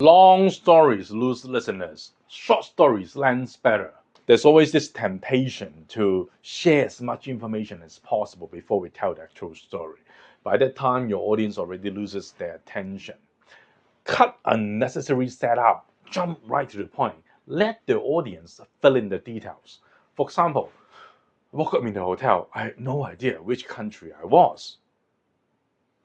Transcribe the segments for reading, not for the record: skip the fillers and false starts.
Long stories lose listeners. Short stories lands better. There's always this temptation to share as much information as possible before we tell the actual story. By that time, your audience already loses their attention. Cut unnecessary setup. Jump right to the point. Let the audience fill in the details. For example, I woke up in the hotel. I had no idea which country I was.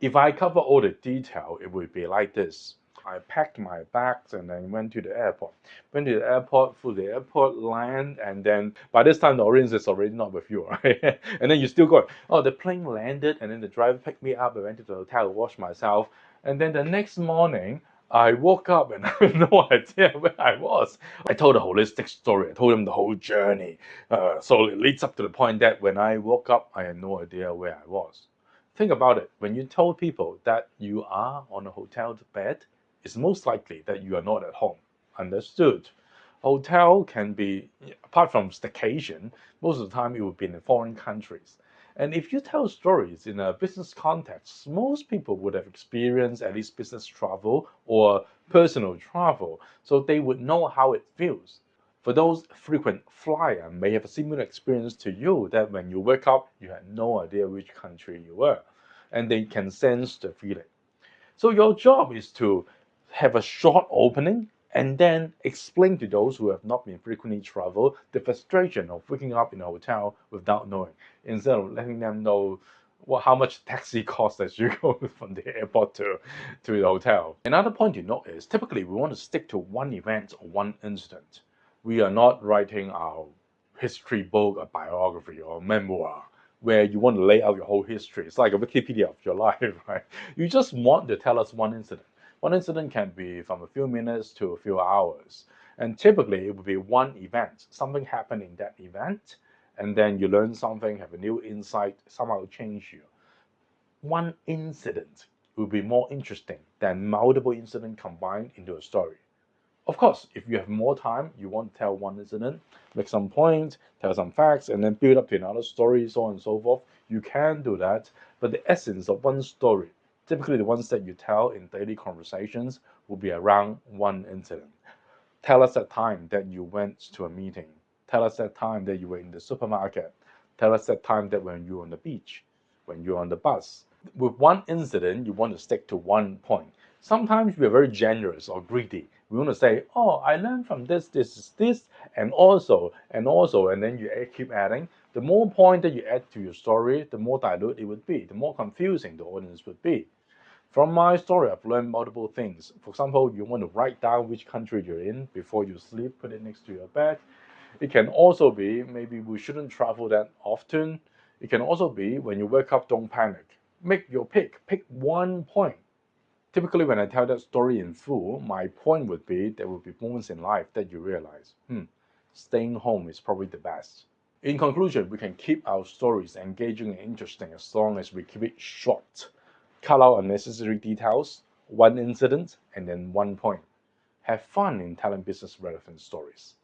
If I cover all the detail, it would be like this. I packed my bags and then went to the airport. Went to the airport, flew the airport, land, and then by this time the audience is already not with you, right? And then you still going, oh, the plane landed, and then the driver picked me up. I went to the hotel, washed myself, and then the next morning I woke up and I had no idea where I was. I told a holistic story. I told them the whole journey. So it leads up to the point that when I woke up, I had no idea where I was. Think about it. When you told people that you are on a hotel bed, it's most likely that you are not at home. Understood. Hotel can be, apart from staycation, most of the time it would be in foreign countries. And if you tell stories in a business context, most people would have experienced at least business travel or personal travel, so they would know how it feels. For those frequent flyer may have a similar experience to you that when you wake up, you had no idea which country you were, and they can sense the feeling. So your job is to have a short opening and then explain to those who have not been frequently traveled the frustration of waking up in a hotel without knowing, instead of letting them know how much taxi costs as you go from the airport to the hotel. Another point to note is typically we want to stick to one event or one incident. We are not writing our history book, a biography, or a memoir where you want to lay out your whole history. It's like a Wikipedia of your life, right? You just want to tell us one incident. One incident can be from a few minutes to a few hours. And typically, it would be one event. Something happened in that event, and then you learn something, have a new insight, somehow change you. One incident will be more interesting than multiple incidents combined into a story. Of course, if you have more time, you want to tell one incident, make some points, tell some facts, and then build up to another story, so on and so forth. You can do that, but the essence of one story, typically the ones that you tell in daily conversations, will be around one incident. Tell us that time that you went to a meeting. Tell us that time that you were in the supermarket. Tell us that time that when you were on the beach, when you were on the bus. With one incident, you want to stick to one point. Sometimes we are very generous or greedy. We want to say, oh, I learned from this, and also, and then you keep adding. The more point that you add to your story, the more dilute it would be, the more confusing the audience would be. From my story, I've learned multiple things. For example, you want to write down which country you're in before you sleep, put it next to your bed. It can also be maybe we shouldn't travel that often. It can also be when you wake up, don't panic. Make your pick. Pick one point. Typically, when I tell that story in full, my point would be there will be moments in life that you realize, staying home is probably the best. In conclusion, we can keep our stories engaging and interesting as long as we keep it short. Cut out unnecessary details, one incident, and then one point. Have fun in telling business relevant stories.